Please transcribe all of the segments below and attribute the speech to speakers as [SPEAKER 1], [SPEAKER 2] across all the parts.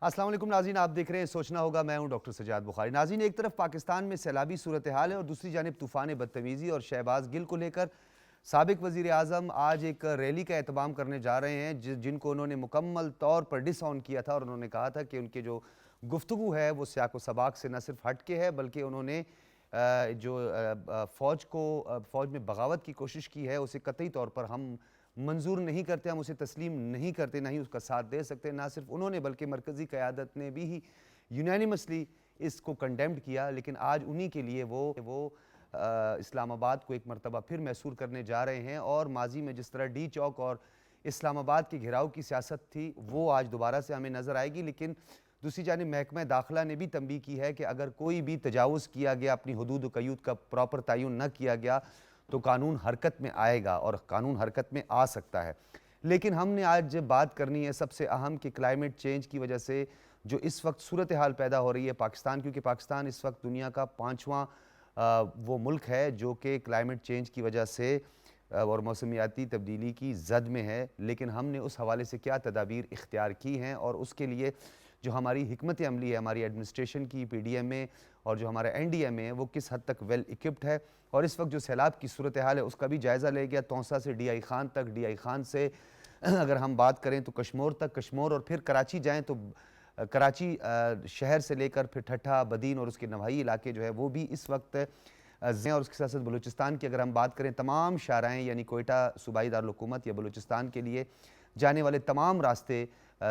[SPEAKER 1] السلام علیکم ناظرین، آپ دیکھ رہے ہیں سوچنا ہوگا، میں ہوں ڈاکٹر سجاد بخاری۔ ناظرین، ایک طرف پاکستان میں سیلابی صورتحال ہے اور دوسری جانب طوفان بدتمیزی اور شہباز گل کو لے کر سابق وزیر اعظم آج ایک ریلی کا اہتمام کرنے جا رہے ہیں جن کو انہوں نے مکمل طور پر ڈس آن کیا تھا، اور انہوں نے کہا تھا کہ ان کے جو گفتگو ہے وہ سیاق و سباق سے نہ صرف ہٹ کے ہے بلکہ انہوں نے جو فوج میں بغاوت کی کوشش کی ہے اسے قطعی طور پر ہم منظور نہیں کرتے، ہم اسے تسلیم نہیں کرتے، نہ ہی اس کا ساتھ دے سکتے۔ نہ صرف انہوں نے بلکہ مرکزی قیادت نے بھی یونینیمسلی اس کو کنڈیمڈ کیا، لیکن آج انہی کے لیے وہ اسلام آباد کو ایک مرتبہ پھر محصور کرنے جا رہے ہیں، اور ماضی میں جس طرح ڈی چوک اور اسلام آباد کے گھراؤ کی سیاست تھی وہ آج دوبارہ سے ہمیں نظر آئے گی۔ لیکن دوسری جانب محکمہ داخلہ نے بھی تنبیہ کی ہے کہ اگر کوئی بھی تجاوز کیا گیا، اپنی حدود و قیود کا پراپر تعین نہ کیا گیا تو قانون حرکت میں آئے گا، اور قانون حرکت میں آ سکتا ہے۔ لیکن ہم نے آج بات کرنی ہے سب سے اہم کہ کلائمیٹ چینج کی وجہ سے جو اس وقت صورتحال پیدا ہو رہی ہے پاکستان، کیونکہ پاکستان اس وقت دنیا کا 5واں وہ ملک ہے جو کہ کلائمیٹ چینج کی وجہ سے اور موسمیاتی تبدیلی کی زد میں ہے۔ لیکن ہم نے اس حوالے سے کیا تدابیر اختیار کی ہیں اور اس کے لیے جو ہماری حکمت عملی ہے، ہماری ایڈمنسٹریشن کی، پی ڈی ایم اے اور جو ہمارا این ڈی ایم اے ہے، وہ کس حد تک ویل ایکپڈ ہے، اور اس وقت جو سیلاب کی صورتحال ہے اس کا بھی جائزہ لے گیا۔ تونسہ سے ڈی آئی خان تک، ڈی آئی خان سے اگر ہم بات کریں تو کشمور تک، کشمور اور پھر کراچی جائیں تو کراچی شہر سے لے کر پھر ٹھٹھہ، بدین اور اس کے نواحی علاقے جو ہے وہ بھی اس وقت اور اس کے ساتھ ساتھ بلوچستان کی اگر ہم بات کریں، تمام شاہراہیں یعنی کوئٹہ صوبائی دارالحکومت یا بلوچستان کے لیے جانے والے تمام راستے،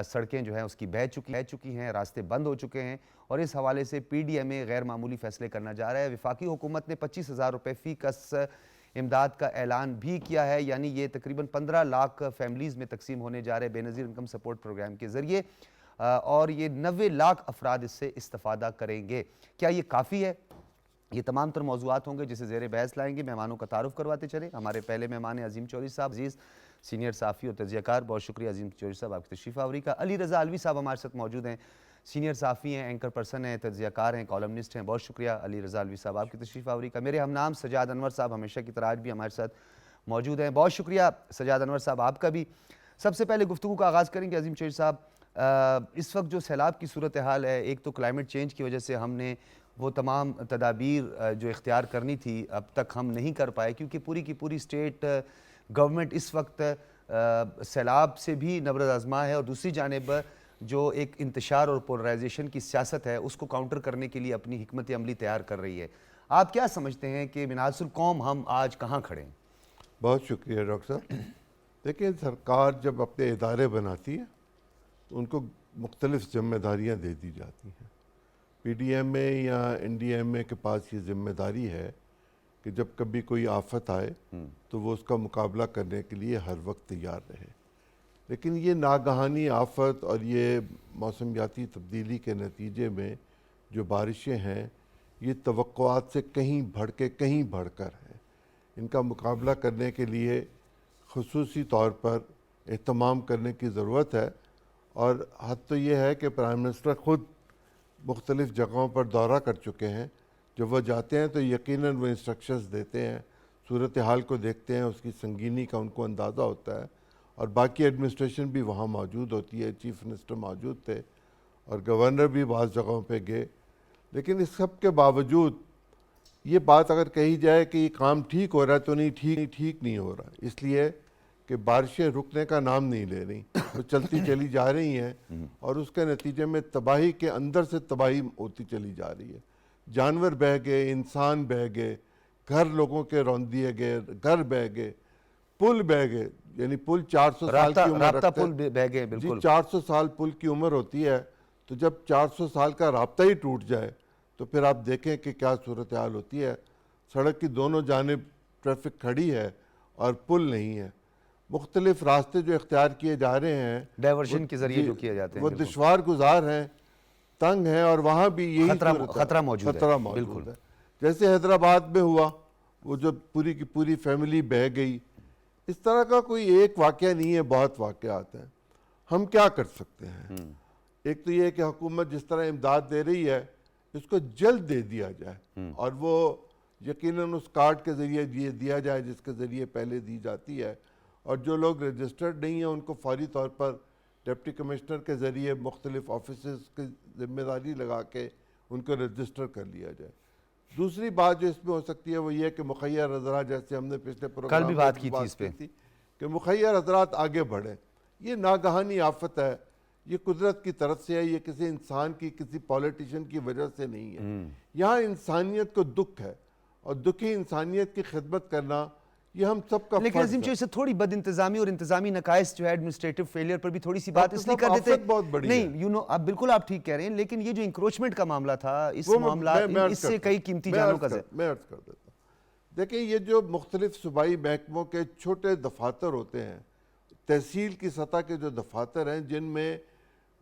[SPEAKER 1] سڑکیں جو ہیں اس کی بہہ چکی ہیں، راستے بند ہو چکے ہیں، اور اس حوالے سے پی ڈی ایم اے غیر معمولی فیصلے کرنا جا رہا ہے۔ وفاقی حکومت نے 25,000 روپے فی کس امداد کا اعلان بھی کیا ہے، یعنی یہ تقریباً 15 لاکھ فیملیز میں تقسیم ہونے جا رہے بے نظیر انکم سپورٹ پروگرام کے ذریعے، اور یہ 90 لاکھ افراد اس سے استفادہ کریں گے۔ کیا یہ کافی ہے؟ یہ تمام تر موضوعات ہوں گے جسے زیر بحث لائیں گے۔ مہمانوں کا تعارف کرواتے چلیں۔ ہمارے پہلے مہمان ہیں عظیم چودھری صاحب، عزیز سینئر صحافی اور تجزیہ کار۔ بہت شکریہ عظیم چودھری صاحب آپ کی تشریف آوری کا۔ علی رضا علوی صاحب ہمارے ساتھ موجود ہیں، سینئر صحافی ہیں، اینکر پرسن ہیں، تجزیہ کار ہیں، کالمنسٹ ہیں۔ بہت شکریہ علی رضا علوی صاحب آپ کی تشریف آوری کا۔ میرے ہم نام سجاد انور صاحب ہمیشہ کی طرح آج بھی ہمارے ساتھ موجود ہیں۔ بہت شکریہ سجاد انور صاحب آپ کا بھی۔ سب سے پہلے گفتگو کا آغاز کریں گے عظیم چودھری صاحب، اس وقت جو سیلاب کی صورتحال ہے، ایک تو کلائمیٹ چینج کی وجہ سے ہم نے وہ تمام تدابیر جو اختیار کرنی تھی اب تک ہم نہیں کر پائے، کیونکہ پوری کی پوری اسٹیٹ گورنمنٹ اس وقت سیلاب سے بھی نبرد آزما ہے، اور دوسری جانب جو ایک انتشار اور پولرائزیشن کی سیاست ہے اس کو کاؤنٹر کرنے کے لیے اپنی حکمت عملی تیار کر رہی ہے۔ آپ کیا سمجھتے ہیں کہ منحاص القوم ہم آج کہاں کھڑے ہیں؟
[SPEAKER 2] بہت شکریہ ڈاکٹر صاحب۔ دیکھیں، سرکار جب اپنے ادارے بناتی ہے تو ان کو مختلف ذمہ داریاں دے دی جاتی ہیں۔ پی ڈی ایم اے یا این ڈی ایم اے کے پاس یہ ذمہ داری ہے کہ جب کبھی کوئی آفت آئے تو وہ اس کا مقابلہ کرنے کے لیے ہر وقت تیار رہے۔ لیکن یہ ناگہانی آفت اور یہ موسمیاتی تبدیلی کے نتیجے میں جو بارشیں ہیں، یہ توقعات سے کہیں بڑھ کر ہیں۔ ان کا مقابلہ کرنے کے لیے خصوصی طور پر اہتمام کرنے کی ضرورت ہے، اور حد تو یہ ہے کہ پرائم منسٹر خود مختلف جگہوں پر دورہ کر چکے ہیں۔ جب وہ جاتے ہیں تو یقیناً وہ انسٹرکشنز دیتے ہیں، صورتحال کو دیکھتے ہیں، اس کی سنگینی کا ان کو اندازہ ہوتا ہے، اور باقی ایڈمنسٹریشن بھی وہاں موجود ہوتی ہے۔ چیف منسٹر موجود تھے اور گورنر بھی بعض جگہوں پہ گئے۔ لیکن اس سب کے باوجود یہ بات اگر کہی جائے کہ یہ کام ٹھیک ہو رہا ہے تو ٹھیک نہیں ہو رہا، اس لیے کہ بارشیں رکنے کا نام نہیں لے رہی، وہ چلتی چلی جا رہی ہیں، اور اس کے نتیجے میں تباہی کے اندر سے تباہی ہوتی چلی جا رہی ہے۔ جانور بہہ گئے، انسان بہہ گئے، گھر لوگوں کے رون دیے گئے، گھر بہہ گئے، پل بہہ گئے، یعنی پل 400 سال کی عمر
[SPEAKER 1] رابطہ
[SPEAKER 2] رکھتے
[SPEAKER 1] پل بہہ گئے،
[SPEAKER 2] ہیں۔ جی،
[SPEAKER 1] بالکل
[SPEAKER 2] 400 سال پل کی عمر ہوتی ہے، تو جب 400 سال کا رابطہ ہی ٹوٹ جائے تو پھر آپ دیکھیں کہ کیا صورتحال ہوتی ہے۔ سڑک کی دونوں جانب ٹریفک کھڑی ہے اور پل نہیں ہے۔ مختلف راستے جو اختیار کیے جا رہے ہیں
[SPEAKER 1] ڈائیورشن کے ذریعے جو کیے جاتے ہیں،
[SPEAKER 2] وہ دشوار گزار ہیں، تنگ ہیں، اور وہاں بھی یہی
[SPEAKER 1] خطرہ موجود
[SPEAKER 2] ہے۔ جیسے حیدرآباد میں ہوا، وہ جو پوری کی پوری فیملی بہہ گئی۔ اس طرح کا کوئی ایک واقعہ نہیں ہے، بہت واقعات ہیں۔ ہم کیا کر سکتے ہیں؟ ایک تو یہ کہ حکومت جس طرح امداد دے رہی ہے اس کو جلد دے دیا جائے، اور وہ یقیناً اس کارڈ کے ذریعے دیا جائے جس کے ذریعے پہلے دی جاتی ہے، اور جو لوگ رجسٹرڈ نہیں ہیں ان کو فوری طور پر ڈپٹی کمشنر کے ذریعے مختلف آفیسز کی ذمہ داری لگا کے ان کو رجسٹر کر لیا جائے. دوسری بات جو اس میں ہو سکتی ہے وہ یہ کہ مخیر حضرات, جیسے ہم نے پچھلے پروگرام
[SPEAKER 1] کل بھی بات کی تھی اس پہ,
[SPEAKER 2] کہ مخیر حضرات آگے بڑھیں. یہ ناگہانی آفت ہے, یہ قدرت کی طرف سے ہے, یہ کسی انسان کی کسی پولیٹیشین کی وجہ سے نہیں ہے. یہاں انسانیت کو دکھ ہے اور دکھی انسانیت کی خدمت کرنا یہ ہم سب کا
[SPEAKER 1] لیکن
[SPEAKER 2] فرض
[SPEAKER 1] عظیم
[SPEAKER 2] ہے.
[SPEAKER 1] چوہے سے تھوڑی بد انتظامی اور انتظامی نقائص جو ہے ایڈمنسٹریٹو فیلئر پر بھی تھوڑی سی بات اس لیے کر دیتے
[SPEAKER 2] آفت بہت بڑی ہے.
[SPEAKER 1] نہیں اب بالکل آپ ٹھیک کہہ رہے ہیں, لیکن یہ جو انکروچمنٹ کا معاملہ تھا, اس معاملات اس سے کئی قیمتی جانوں کا
[SPEAKER 2] میں عرض کر دیتا ہوں. دیکھیں, یہ جو مختلف صوبائی محکموں کے چھوٹے دفاتر ہوتے ہیں, تحصیل کی سطح کے جو دفاتر ہیں, جن میں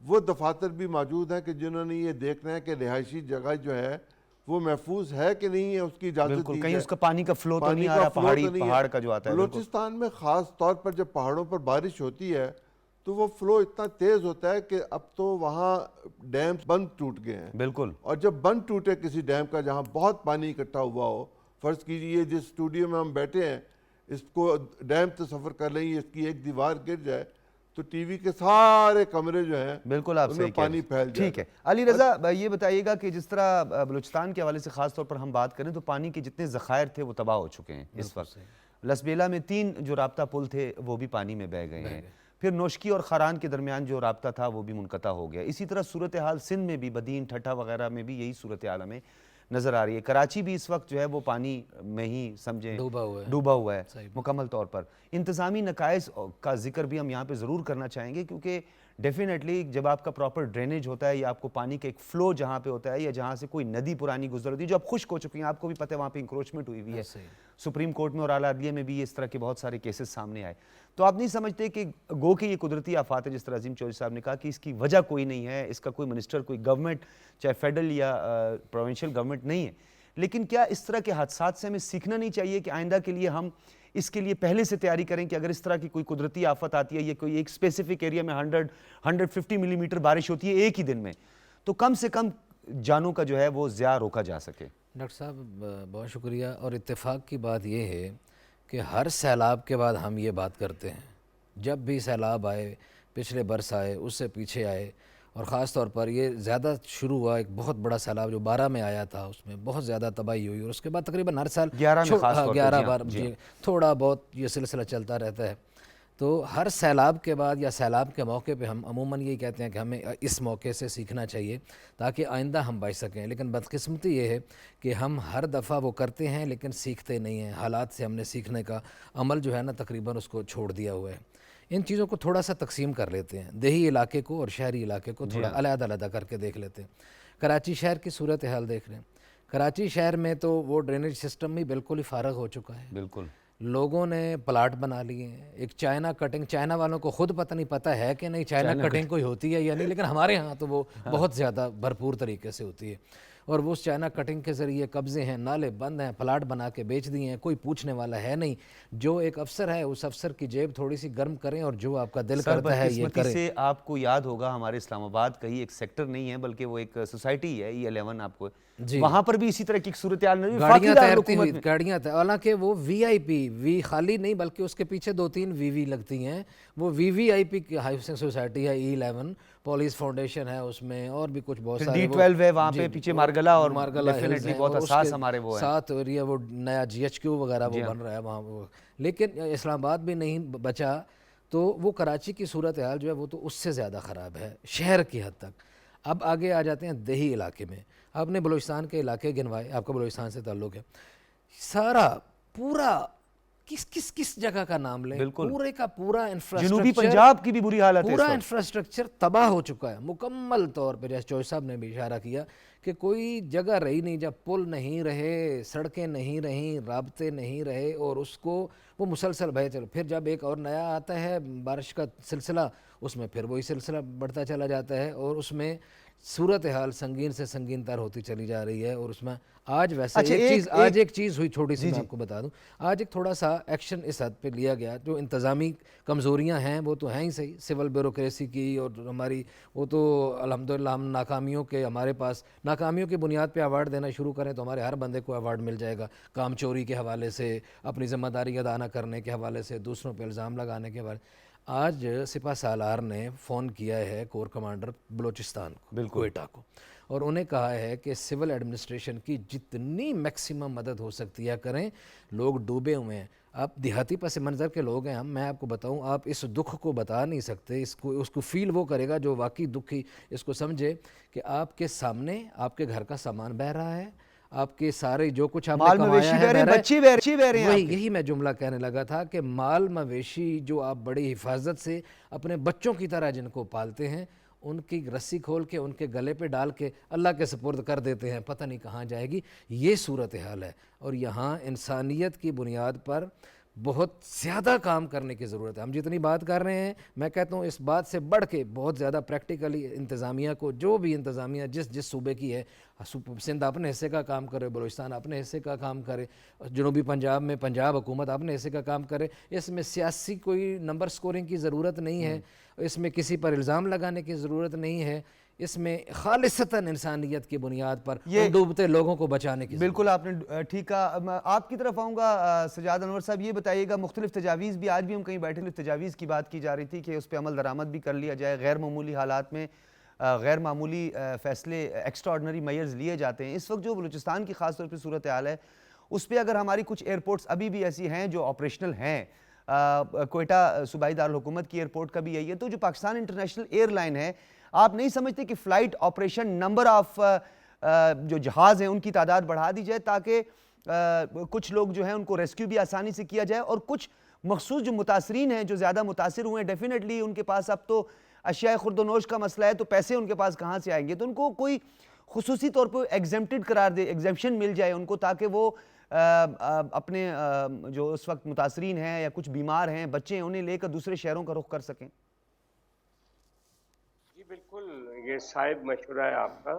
[SPEAKER 2] وہ دفاتر بھی موجود ہیں کہ جنہوں نے یہ دیکھنا ہے کہ رہائشی جگہ جو ہے وہ محفوظ ہے کہ نہیں ہے, اس کی اجازت دی جائے.
[SPEAKER 1] کہیں اس کا پانی کا فلو تو نہیں آ رہا, پہاڑ کا جو آتا ہے.
[SPEAKER 2] بلوچستان میں خاص طور پر جب پہاڑوں پر بارش ہوتی ہے تو وہ فلو اتنا تیز ہوتا ہے کہ اب تو وہاں ڈیم بند ٹوٹ گئے ہیں.
[SPEAKER 1] بالکل.
[SPEAKER 2] اور جب بند ٹوٹے کسی ڈیم کا جہاں بہت پانی اکٹھا ہوا ہو, فرض کیجئے جس اسٹوڈیو میں ہم بیٹھے ہیں اس کو ڈیم تصور کر لیں, اس کی ایک دیوار گر جائے تو ٹی وی کے سارے کمرے جو ہیں
[SPEAKER 1] بالکل آپ
[SPEAKER 2] ان میں پانی پھیل جائے.
[SPEAKER 1] ٹھیک ہے علی رضا, یہ بتائیے گا کہ جس طرح بلوچستان کے حوالے سے خاص طور پر ہم بات کریں تو پانی کے جتنے ذخائر تھے وہ تباہ ہو چکے ہیں اس وقت. لسبیلا میں 3 جو رابطہ پل تھے وہ بھی پانی میں بہہ گئے ہیں. پھر نوشکی اور خاران کے درمیان جو رابطہ تھا وہ بھی منقطع ہو گیا. اسی طرح صورتحال سندھ میں بھی, بدین, ٹھٹھا وغیرہ میں بھی یہی صورتحال ہمیں نظر آ رہی ہے. کراچی بھی اس وقت جو ہے وہ پانی میں ہی سمجھیں ڈوبا ہوا ہے مکمل طور پر. انتظامی نقائص کا ذکر بھی ہم یہاں پہ ضرور کرنا چاہیں گے, کیونکہ ڈیفینیٹلی جب آپ کا پراپر ڈرینیج ہوتا ہے یا آپ کو پانی کا ایک فلو جہاں پہ ہوتا ہے یا جہاں سے کوئی ندی پرانی گزر ہوتی ہے جو اب خشک ہو چکی ہیں, آپ کو بھی پتہ ہے وہاں پہ انکروچمنٹ ہوئی ہوئی ہے. سپریم کورٹ میں اور اعلیٰ عدلیہ میں بھی اس طرح کے بہت سارے کیسز سامنے آئے. تو آپ نہیں سمجھتے کہ گو کہ یہ قدرتی آفات ہے, جس طرح عظیم چودھری صاحب نے کہا کہ اس کی وجہ کوئی نہیں ہے, اس کا کوئی منسٹر, کوئی گورنمنٹ, چاہے فیڈرل یا پروونشل گورنمنٹ نہیں ہے, لیکن کیا اس طرح کے حادثات سے ہمیں سیکھنا نہیں چاہیے کہ آئندہ کے لیے ہم اس کے لیے پہلے سے تیاری کریں کہ اگر اس طرح کی کوئی قدرتی آفت آتی ہے یا کوئی ایک اسپیسیفک ایریا میں 150 ملی میٹر بارش ہوتی ہے ایک ہی دن میں, تو کم سے کم جانوں کا جو ہے وہ ضیاع روکا جا سکے.
[SPEAKER 3] ڈاکٹر صاحب بہت شکریہ. اور اتفاق کی بات یہ ہے کہ ہر سیلاب کے بعد ہم یہ بات کرتے ہیں, جب بھی سیلاب آئے, پچھلے برس آئے, اس سے پیچھے آئے, اور خاص طور پر یہ زیادہ شروع ہوا ایک بہت بڑا سیلاب جو 12 میں آیا تھا, اس میں بہت زیادہ تباہی ہوئی, اور اس کے بعد تقریباً ہر سال 11 بار تھوڑا بہت یہ سلسلہ چلتا رہتا ہے. تو ہر سیلاب کے بعد یا سیلاب کے موقع پہ ہم عموماً یہی کہتے ہیں کہ ہمیں اس موقع سے سیکھنا چاہیے تاکہ آئندہ ہم بچ سکیں. لیکن بدقسمتی یہ ہے کہ ہم ہر دفعہ وہ کرتے ہیں لیکن سیکھتے نہیں ہیں. حالات سے ہم نے سیکھنے کا عمل جو ہے نا تقریباً اس کو چھوڑ دیا ہوا ہے. ان چیزوں کو تھوڑا سا تقسیم کر لیتے ہیں, دیہی علاقے کو اور شہری علاقے کو تھوڑا علیحدہ علیحدہ کر کے دیکھ لیتے ہیں. کراچی شہر کی صورتحال دیکھ رہے ہیں. کراچی شہر میں تو وہ ڈرینیج سسٹم بھی بالکل ہی فارغ ہو چکا ہے.
[SPEAKER 1] بالکل
[SPEAKER 3] لوگوں نے پلاٹ بنا لیے ہیں. ایک چائنا کٹنگ, چائنا والوں کو خود پتہ نہیں پتہ ہے کہ نہیں چائنا کٹنگ کوئی ہوتی ہے یا نہیں, لیکن ہمارے ہاں تو وہ بہت زیادہ بھرپور طریقے سے ہوتی ہے. اور وہ اس چائنا کٹنگ کے ذریعے قبضے ہیں, نالے بند ہیں, پلاٹ بنا کے بیچ دیے ہیں, کوئی پوچھنے والا ہے نہیں. جو ایک افسر ہے اس افسر کی جیب تھوڑی سی گرم کریں اور جو آپ کا دل کرتا ہے یہ کریں.
[SPEAKER 1] سے آپ کو یاد ہوگا ہمارے اسلام آباد کا ہی ایک سیکٹر نہیں ہے بلکہ وہ ایک سوسائٹی ہے E11, آپ کو وہاں پر بھی اسی طرح کی صورتحال میں
[SPEAKER 3] گاڑیاں تیرتی ہوئی, گاڑیاں حالانکہ وہ VIP خالی نہیں بلکہ اس کے پیچھے 2-3 VV لگتی ہیں. وہ VIP ہاؤسنگ سوسائٹی ہے E11, پولیس فاؤنڈیشن ہے اس میں, اور بھی کچھ بہت سارے
[SPEAKER 1] D12 ہے وہاں پہ پیچھے مارگلا, اور ڈیفینیٹلی بہت حساس ہمارے وہ ہیں.
[SPEAKER 3] ساتھ ایریا وہ نیا GHQ وغیرہ وہ بن رہا ہے وہاں وہ. لیکن اسلام آباد بھی نہیں بچا, تو وہ کراچی کی صورتحال جو ہے وہ تو اس سے زیادہ خراب ہے شہر کی حد تک. اب آگے آ جاتے ہیں دیہی علاقے میں. آپ نے بلوچستان کے علاقے گنوائے, آپ کا بلوچستان سے تعلق ہے, سارا پورا کس جگہ کا نام لیں, پورے کا پورا انفراسٹرکچر,
[SPEAKER 1] جنوبی پنجاب کی بھی بری حالت ہے,
[SPEAKER 3] پورا انفراسٹرکچر تباہ ہو چکا ہے مکمل طور پہ. جیسے چوہدری صاحب نے بھی اشارہ کیا کہ کوئی جگہ رہی نہیں جب پل نہیں رہے, سڑکیں نہیں رہیں, رابطے نہیں رہے, اور اس کو وہ مسلسل بہے چلو. پھر جب ایک اور نیا آتا ہے بارش کا سلسلہ, اس میں پھر وہی سلسلہ بڑھتا چلا جاتا ہے, اور اس میں صورتحال سنگین سے سنگین تر ہوتی چلی جا رہی ہے. اور اس میں آج ویسے ایک چیز ہوئی چھوٹی سی, میں آپ کو بتا دوں, آج ایک تھوڑا سا ایکشن اس حد پہ لیا گیا. جو انتظامی کمزوریاں ہیں وہ تو ہیں ہی صحیح, سول بیوروکریسی کی اور ہماری, وہ تو الحمدللہ ہم ناکامیوں کے, ہمارے پاس ناکامیوں کی بنیاد پہ ایوارڈ دینا شروع کریں تو ہمارے ہر بندے کو ایوارڈ مل جائے گا. کام چوری کے حوالے سے, اپنی ذمہ داری ادا نہ کرنے کے حوالے سے, دوسروں پہ الزام لگانے کے حوالے. آج سپہ سالار نے فون کیا ہے کور کمانڈر بلوچستان کو، کوئٹہ کو، اور انہیں کہا ہے کہ سول ایڈمنسٹریشن کی جتنی میکسیمم مدد ہو سکتی ہے کریں، لوگ ڈوبے ہوئے ہیں۔ آپ دیہاتی پس منظر کے لوگ ہیں میں آپ کو بتاؤں، آپ اس دکھ کو بتا نہیں سکتے، اس کو فیل وہ کرے گا جو واقعی دکھی اس کو سمجھے کہ آپ کے سامنے آپ کے گھر کا سامان بہہ رہا ہے، آپ کے سارے جو کچھ آپ نے کمایا ہے بہہ رہا ہے۔
[SPEAKER 1] بچی بہ رہے ہیں،
[SPEAKER 3] وہی یہی میں جملہ کہنے لگا تھا کہ مال مویشی جو آپ بڑی حفاظت سے اپنے بچوں کی طرح جن کو پالتے ہیں، ان کی رسی کھول کے ان کے گلے پہ ڈال کے اللہ کے سپرد کر دیتے ہیں، پتہ نہیں کہاں جائے گی۔ یہ صورتحال ہے، اور یہاں انسانیت کی بنیاد پر بہت زیادہ کام کرنے کی ضرورت ہے۔ ہم جتنی بات کر رہے ہیں، میں کہتا ہوں اس بات سے بڑھ کے بہت زیادہ پریکٹیکلی انتظامیہ کو، جو بھی انتظامیہ جس صوبے کی ہے، سندھ اپنے حصے کا کام کرے، بلوچستان اپنے حصے کا کام کرے، جنوبی پنجاب میں پنجاب حکومت اپنے حصے کا کام کرے۔ اس میں سیاسی کوئی نمبر سکورنگ کی ضرورت نہیں ہے، اس میں کسی پر الزام لگانے کی ضرورت نہیں ہے، اس میں خالصتاً انسانیت کی بنیاد پر ان ڈوبتے لوگوں کو بچانے کی ضرورت۔
[SPEAKER 1] بالکل آپ نے ٹھیک کہا۔ آپ کی طرف آؤں گا سجاد انور صاحب، یہ بتائیے گا مختلف تجاویز بھی، آج بھی ہم کہیں بیٹھے مختلف تجاویز کی بات کی جا رہی تھی کہ اس پہ عمل درآمد بھی کر لیا جائے، غیر معمولی حالات میں غیر معمولی فیصلے ایکسٹرا آرڈنری میئرز لیے جاتے ہیں۔ اس وقت جو بلوچستان کی خاص طور پہ صورتحال ہے، اس پہ اگر ہماری کچھ ایئرپورٹس ابھی بھی ایسی ہیں جو آپریشنل ہیں، کوئٹہ صوبائی دارالحکومت کی ایئرپورٹ کا بھی یہی ہے، تو جو پاکستان انٹرنیشنل ایئر لائن ہے، آپ نہیں سمجھتے کہ فلائٹ آپریشن نمبر آف جو جہاز ہیں ان کی تعداد بڑھا دی جائے تاکہ کچھ لوگ جو ہیں ان کو ریسکیو بھی آسانی سے کیا جائے، اور کچھ مخصوص جو متاثرین ہیں جو زیادہ متاثر ہوئے ہیں، ڈیفینیٹلی ان کے پاس اب تو اشیاء خورد و نوش کا مسئلہ ہے، تو پیسے ان کے پاس کہاں سے آئیں گے، تو ان کو کوئی خصوصی طور پہ ایگزیمپٹڈ قرار دے، ایگزیمپشن مل جائے ان کو، تاکہ وہ اپنے جو اس وقت متاثرین ہیں یا کچھ بیمار ہیں بچے ہیں انہیں لے کر دوسرے شہروں کا رخ کر سکیں۔
[SPEAKER 4] جی بالکل، یہ صاحب مشورہ ہے آپ کا،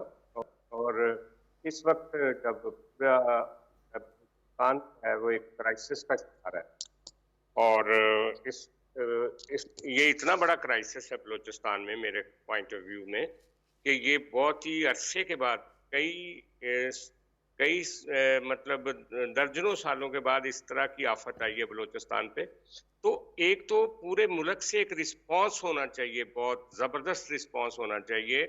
[SPEAKER 4] اور اس وقت جب پورا پاکستان ہے وہ ایک کرائسس کا شکار ہے، اور یہ اتنا بڑا کرائسس ہے بلوچستان میں میرے پوائنٹ آف ویو میں کہ یہ بہت ہی عرصے کے بعد کئی مطلب درجنوں سالوں کے بعد اس طرح کی آفت آئی ہے بلوچستان پہ۔ تو ایک تو پورے ملک سے ایک رسپانس ہونا چاہیے، بہت زبردست رسپانس ہونا چاہیے،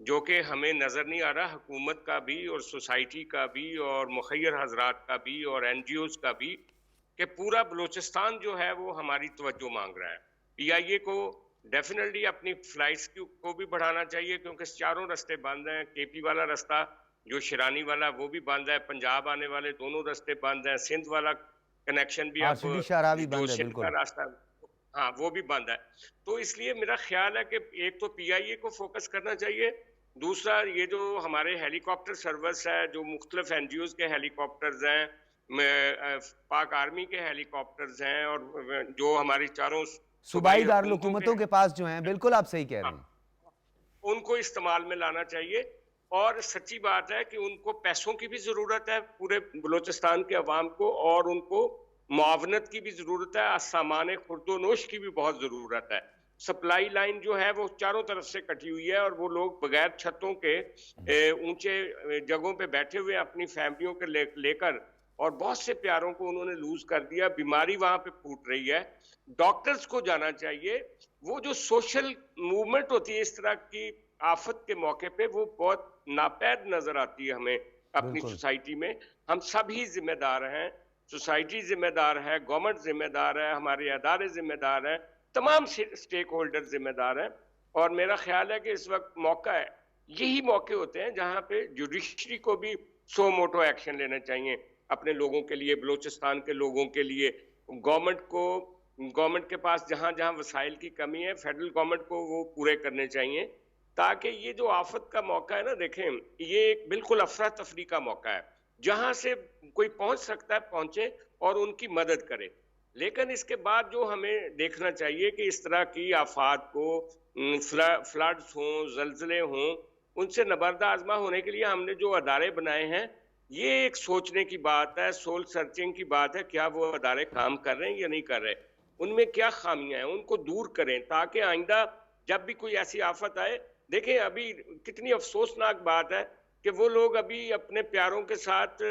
[SPEAKER 4] جو کہ ہمیں نظر نہیں آ رہا، حکومت کا بھی اور سوسائٹی کا بھی اور مخیر حضرات کا بھی اور این جی اوز کا بھی، کہ پورا بلوچستان جو ہے وہ ہماری توجہ مانگ رہا ہے۔ پی آئی اے کو ڈیفینیٹلی اپنی فلائٹس کو بھی بڑھانا چاہیے، کیونکہ چاروں رستے بند ہیں، کے پی والا رستہ جو شیرانی والا وہ بھی بند ہے، پنجاب آنے والے دونوں رستے بند ہیں، سندھ والا کنیکشن بھی اب جو سندھ کا راستہ ہاں وہ بھی بند ہے۔ تو اس لیے میرا خیال ہے کہ ایک تو پی آئی اے کو فوکس کرنا چاہیے، دوسرا یہ جو ہمارے ہیلی کاپٹر سروس ہے، جو مختلف این جی اوز کے ہیلی کاپٹرز ہیں، پاک آرمی کے ہیلی کاپٹرز ہیں، اور جو ہماری چاروں
[SPEAKER 1] صوبائی دارالحکومتوں کے پاس جو ہیں، بالکل آپ صحیح کہہ رہے ہیں،
[SPEAKER 4] ان کو استعمال میں لانا چاہیے۔ اور سچی بات ہے کہ ان کو پیسوں کی بھی ضرورت ہے پورے بلوچستان کے عوام کو، اور ان کو معاونت کی بھی ضرورت ہے، سامان خورد و نوش کی بھی بہت ضرورت ہے۔ سپلائی لائن جو ہے وہ چاروں طرف سے کٹی ہوئی ہے، اور وہ لوگ بغیر چھتوں کے اونچے جگہوں پہ بیٹھے ہوئے اپنی فیملیوں کے لے کر، اور بہت سے پیاروں کو انہوں نے لوز کر دیا، بیماری وہاں پہ پھوٹ رہی ہے۔ ڈاکٹرز کو جانا چاہیے، وہ جو سوشل موومنٹ ہوتی ہے اس طرح کی آفت کے موقع پہ، وہ بہت ناپید نظر آتی ہے ہمیں اپنی سوسائٹی میں۔ ہم سب ہی ذمہ دار ہیں، سوسائٹی ذمہ دار ہے، گورنمنٹ ذمہ دار ہے، ہمارے ادارے ذمہ دار ہیں، تمام سٹیک ہولڈر ذمہ دار ہیں۔ اور میرا خیال ہے کہ اس وقت موقع ہے، یہی موقع ہوتے ہیں جہاں پہ جوڈیشری کو بھی سو موٹو ایکشن لینا چاہیے اپنے لوگوں کے لیے، بلوچستان کے لوگوں کے لیے۔ گورنمنٹ کے پاس جہاں جہاں وسائل کی کمی ہے، فیڈرل گورنمنٹ کو وہ پورے کرنے چاہیے، تاکہ یہ جو آفت کا موقع ہے نا، دیکھیں یہ ایک بالکل افراتفری کا موقع ہے، جہاں سے کوئی پہنچ سکتا ہے پہنچے اور ان کی مدد کرے۔ لیکن اس کے بعد جو ہمیں دیکھنا چاہیے کہ اس طرح کی آفات کو، فلڈز ہوں، زلزلے ہوں، ان سے نبردہ آزما ہونے کے لیے ہم نے جو ادارے بنائے ہیں، یہ ایک سوچنے کی بات ہے، سول سرچنگ کی بات ہے، کیا وہ ادارے کام کر رہے ہیں یا نہیں کر رہے، ان میں کیا خامیاں ہیں، ان کو دور کریں، تاکہ آئندہ جب بھی کوئی ایسی آفت آئے۔ دیکھیں ابھی کتنی افسوسناک بات ہے کہ وہ لوگ ابھی اپنے پیاروں کے ساتھ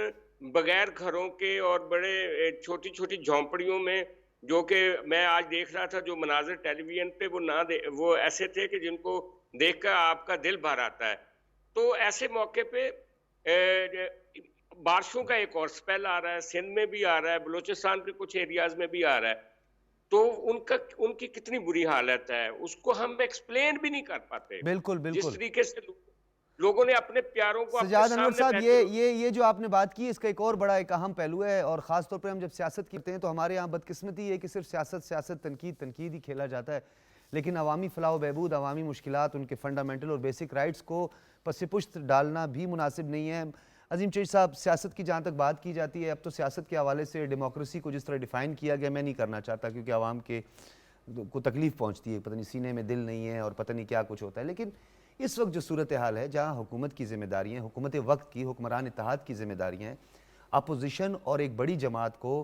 [SPEAKER 4] بغیر گھروں کے اور بڑے چھوٹی چھوٹی جھونپڑیوں میں جو کہ میں آج دیکھ رہا تھا جو مناظر ٹیلی ویژن پہ وہ ایسے تھے کہ جن کو دیکھ کر آپ کا دل بھر آتا ہے. تو ایسے موقع پہ بارشوں کا ایک اور سپیل آ رہا ہے, سندھ میں بھی آ رہا ہے, بلوچستان کے کچھ ایریاز میں بھی آ رہا ہے. تو ان کی کتنی بری حالت ہے, اس کو ہم ایکسپلین بھی نہیں کر پاتے.
[SPEAKER 1] بالکل
[SPEAKER 4] جس
[SPEAKER 1] بالکل.
[SPEAKER 4] طریقے سے لوگوں نے اپنے پیاروں کو اپنے
[SPEAKER 1] سجاد انور
[SPEAKER 4] سامنے
[SPEAKER 1] صاحب,
[SPEAKER 4] بہتے
[SPEAKER 1] یہ جو آپ نے بات کی اس کا ایک اور بڑا ایک اہم پہلو ہے, اور خاص طور پر ہم جب سیاست کرتے ہیں تو ہمارے یہاں بدقسمتی ہے کہ صرف سیاست تنقید ہی کھیلا جاتا ہے, لیکن عوامی فلاح و بہبود, عوامی مشکلات, ان کے فنڈامنٹل اور بیسک رائٹس کو پس پشت ڈالنا بھی مناسب نہیں ہے. عظیم چشت صاحب, سیاست کی جہاں تک بات کی جاتی ہے, اب تو سیاست کے حوالے سے ڈیموکریسی کو جس طرح ڈیفائن کیا گیا, میں نہیں کرنا چاہتا کیونکہ عوام کو تکلیف پہنچتی ہے, پتہ نہیں سینے میں دل نہیں ہے اور پتہ نہیں کیا کچھ ہوتا ہے. لیکن اس وقت جو صورتحال ہے جہاں حکومت کی ذمہ داریاں, حکومت وقت کی, حکمران اتحاد کی ذمہ داریاں ہیں, اپوزیشن اور ایک بڑی جماعت کو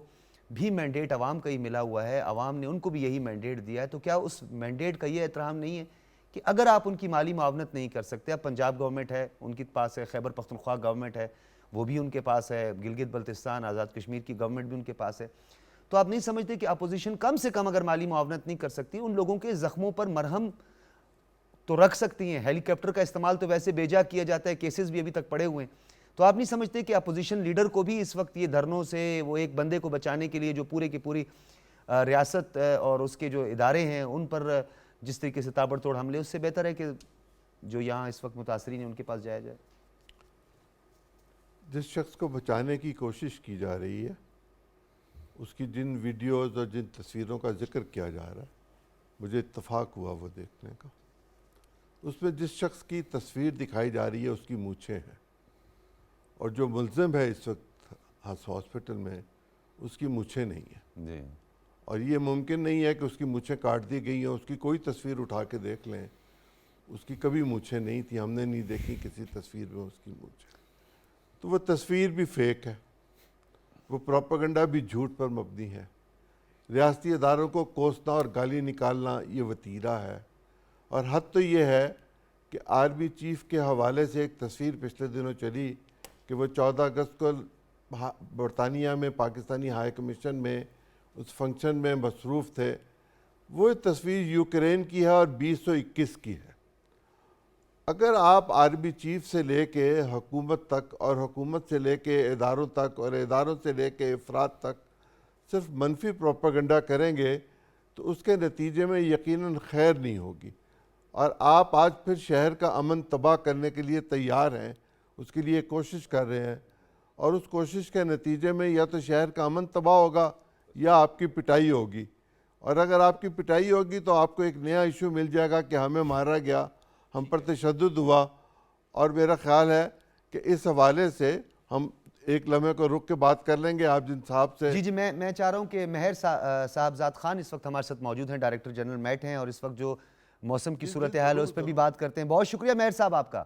[SPEAKER 1] بھی مینڈیٹ عوام کا ہی ملا ہوا ہے, عوام نے ان کو بھی یہی مینڈیٹ دیا ہے, تو کیا اس مینڈیٹ کا یہ احترام نہیں ہے کہ اگر آپ ان کی مالی معاونت نہیں کر سکتے, اب پنجاب گورنمنٹ ہے ان کے پاس ہے, خیبر پختونخوا گورنمنٹ ہے وہ بھی ان کے پاس ہے, گلگت بلتستان آزاد کشمیر کی گورنمنٹ بھی ان کے پاس ہے, تو آپ نہیں سمجھتے کہ اپوزیشن کم سے کم اگر مالی معاونت نہیں کر سکتی, ان لوگوں کے زخموں پر مرہم تو رکھ سکتی ہیں؟ ہیلی کاپٹر کا استعمال تو ویسے بیجا کیا جاتا ہے, کیسز بھی ابھی تک پڑے ہوئے ہیں, تو آپ نہیں سمجھتے کہ اپوزیشن لیڈر کو بھی اس وقت یہ دھرنوں سے, وہ ایک بندے کو بچانے کے لیے جو پورے کی پوری ریاست اور اس کے جو ادارے ہیں ان پر جس طریقے سے تابڑ توڑ حملے, اس سے بہتر ہے کہ جو یہاں اس وقت متاثرین ہیں ان کے پاس جایا جائے؟
[SPEAKER 2] جس شخص کو بچانے کی کوشش کی جا رہی ہے, اس کی جن ویڈیوز اور جن تصویروں کا ذکر کیا جا رہا ہے, مجھے اتفاق ہوا وہ دیکھنے کا. اس میں جس شخص کی تصویر دکھائی جا رہی ہے اس کی مونچھیں ہیں, اور جو ملزم ہے اس وقت ہاسپٹل میں اس کی مونچھیں نہیں ہیں.
[SPEAKER 1] جی.
[SPEAKER 2] اور یہ ممکن نہیں ہے کہ اس کی مونچھیں کاٹ دی گئی ہیں, اس کی کوئی تصویر اٹھا کے دیکھ لیں, اس کی کبھی مونچھیں نہیں تھی, ہم نے نہیں دیکھی کسی تصویر میں اس کی مونچھیں. تو وہ تصویر بھی فیک ہے, وہ پروپیگنڈا بھی جھوٹ پر مبنی ہے. ریاستی اداروں کو کوسنا اور گالی نکالنا یہ وتیرہ ہے. اور حد تو یہ ہے کہ آرمی چیف کے حوالے سے ایک تصویر پچھلے دنوں چلی کہ وہ 14 اگست کو برطانیہ میں پاکستانی ہائی کمیشن میں اس فنکشن میں مصروف تھے. وہ تصویر یوکرین کی ہے اور 2021 کی ہے. اگر آپ آرمی چیف سے لے کے حکومت تک اور حکومت سے لے کے اداروں تک اور اداروں سے لے کے افراد تک صرف منفی پروپیگنڈا کریں گے تو اس کے نتیجے میں یقیناً خیر نہیں ہوگی. اور آپ آج پھر شہر کا امن تباہ کرنے کے لیے تیار ہیں, اس کے لیے کوشش کر رہے ہیں, اور اس کوشش کے نتیجے میں یا تو شہر کا امن تباہ ہوگا یا آپ کی پٹائی ہوگی. اور اگر آپ کی پٹائی ہوگی تو آپ کو ایک نیا ایشو مل جائے گا کہ ہمیں مارا گیا, ہم پر تشدد ہوا. اور میرا خیال ہے کہ اس حوالے سے ہم ایک لمحے کو رک کے بات کر لیں گے آپ جن صاحب سے.
[SPEAKER 1] جی میں چاہ رہا ہوں کہ مہر صاحبزاد خان اس وقت ہمارے ساتھ موجود ہیں, ڈائریکٹر جنرل میٹ ہیں, اور اس وقت جو موسم کی صورتحال ہے اس پہ بھی بات کرتے ہیں. بہت شکریہ مہر صاحب آپ کا.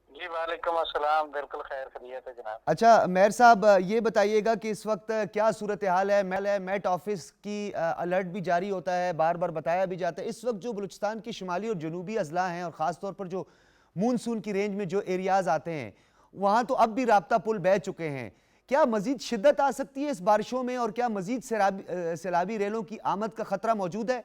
[SPEAKER 5] جی وعلیکم السلام, بالکل خیر خیریت ہے جناب.
[SPEAKER 1] اچھا مہر صاحب, یہ بتائیے گا کہ اس وقت کیا صورتحال ہے؟ میٹ آفس کی الرٹ بھی جاری ہوتا ہے, بار بار بتایا بھی جاتا ہے. اس وقت جو بلوچستان کی شمالی اور جنوبی اضلاع ہیں, اور خاص طور پر جو مونسون کی رینج میں جو ایریاز آتے ہیں, وہاں تو اب بھی رابطہ پل بہہ چکے ہیں. کیا مزید شدت آ سکتی ہے اس بارشوں میں, اور کیا مزید سیلابی ریلوں کی آمد کا خطرہ موجود ہے؟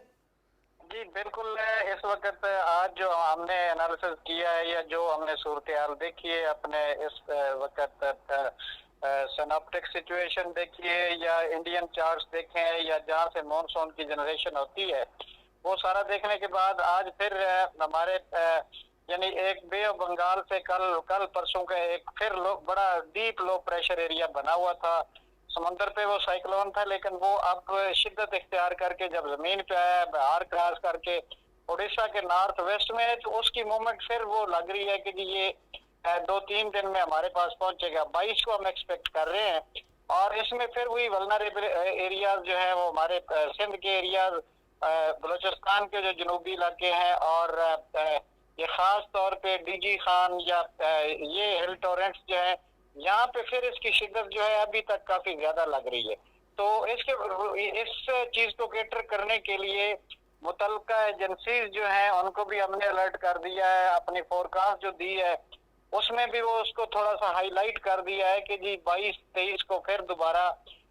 [SPEAKER 5] جی بالکل. اس وقت آج جو ہم نے انالیسس کیا ہے یا جو ہم نے صورتحال دیکھی ہے اپنے اس وقت, سیناپٹک سچویشن دیکھیے یا انڈین چارٹس دیکھیں یا جہاں سے مونسون کی جنریشن ہوتی ہے, وہ سارا دیکھنے کے بعد آج پھر ہمارے یعنی ایک بے آف بنگال سے کل پرسوں کا ایک پھر بڑا ڈیپ لو پریشر ایریا بنا ہوا تھا. سمندر پہ وہ سائیکلون تھا, لیکن وہ اب شدت اختیار کر کے جب زمین پہ آیا, بہار کراس کر کے اڑیسہ کے نارتھ ویسٹ میں, تو اس کی موومنٹ پھر وہ لگ رہی ہے کہ یہ 2-3 دن میں ہمارے پاس پہنچے گا. 22 کو ہم ایکسپیکٹ کر رہے ہیں. اور اس میں پھر وہی ولنریبل ایریاز جو ہیں وہ ہمارے سندھ کے ایریاز, بلوچستان کے جو جنوبی علاقے ہیں, اور یہ خاص طور پہ ڈی جی خان یا یہ ہل ٹورنٹس جو ہیں, یہاں پہ پھر اس کی شدت جو ہے ابھی تک کافی زیادہ لگ رہی ہے. تو اس چیز کو کیٹر کرنے کے لیے متعلقہ ایجنسیز جو ہیں ان کو بھی ہم نے الرٹ کر دیا ہے. اپنی فور کاسٹ جو دی ہے اس میں بھی وہ اس کو تھوڑا سا ہائی لائٹ کر دیا ہے کہ جی 22-23 کو پھر دوبارہ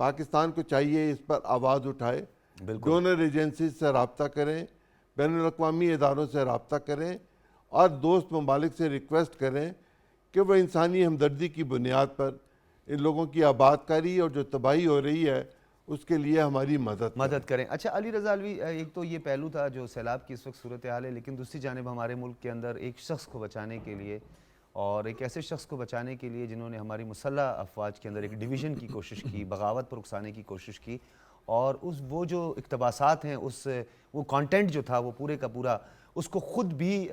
[SPEAKER 2] پاکستان کو چاہیے اس پر آواز اٹھائے، ڈونر ایجنسیز سے رابطہ کریں، بین الاقوامی اداروں سے رابطہ کریں اور دوست ممالک سے ریکویسٹ کریں کہ وہ انسانی ہمدردی کی بنیاد پر ان لوگوں کی آباد کاری اور جو تباہی ہو رہی ہے اس کے لیے ہماری مدد
[SPEAKER 1] کریں۔ اچھا علی رضا علوی، ایک تو یہ پہلو تھا جو سیلاب کی اس وقت صورتحال ہے، لیکن دوسری جانب ہمارے ملک کے اندر ایک شخص کو بچانے کے لیے اور ایک ایسے شخص کو بچانے کے لیے جنہوں نے ہماری مسلح افواج کے اندر ایک ڈویژن کی کوشش کی، بغاوت پر اکسانے کی کوشش کی، اور وہ جو اقتباسات ہیں وہ کانٹینٹ جو تھا وہ پورے کا پورا اس کو خود بھی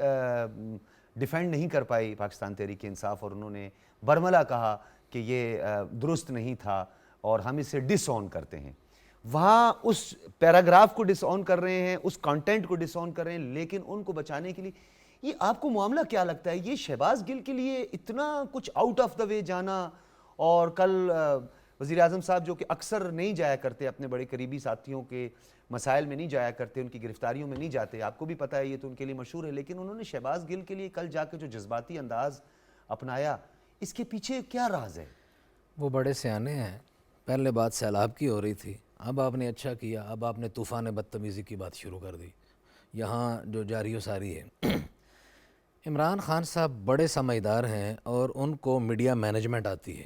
[SPEAKER 1] ڈیفینڈ نہیں کر پائی پاکستان تحریک انصاف، اور انہوں نے برملا کہا کہ یہ درست نہیں تھا اور ہم اسے ڈس آن کرتے ہیں۔ وہاں اس پیراگراف کو ڈس آن کر رہے ہیں، اس کانٹینٹ کو ڈس آن کر رہے ہیں، لیکن ان کو بچانے کے لیے یہ آپ کو معاملہ کیا لگتا ہے؟ یہ شہباز گل کے لیے اتنا کچھ آؤٹ آف دا وے جانا، اور کل وزیر اعظم صاحب جو کہ اکثر نہیں جایا کرتے اپنے بڑے قریبی ساتھیوں کے مسائل میں نہیں جایا کرتے، ان کی گرفتاریوں میں نہیں جاتے، آپ کو بھی پتہ ہے یہ تو ان کے لیے مشہور ہے، لیکن انہوں نے شہباز گل کے لیے کل جا کے جو جذباتی انداز اپنایا، اس کے پیچھے کیا راز ہے؟
[SPEAKER 3] وہ بڑے سیانے ہیں۔ پہلے بات سیلاب کی ہو رہی تھی، اب آپ نے اچھا کیا، اب آپ نے طوفان بدتمیزی کی بات شروع کر دی، یہاں جو جاری و ساری ہے۔ عمران خان صاحب بڑے سمجھدار ہیں اور ان کو میڈیا مینجمنٹ آتی ہے،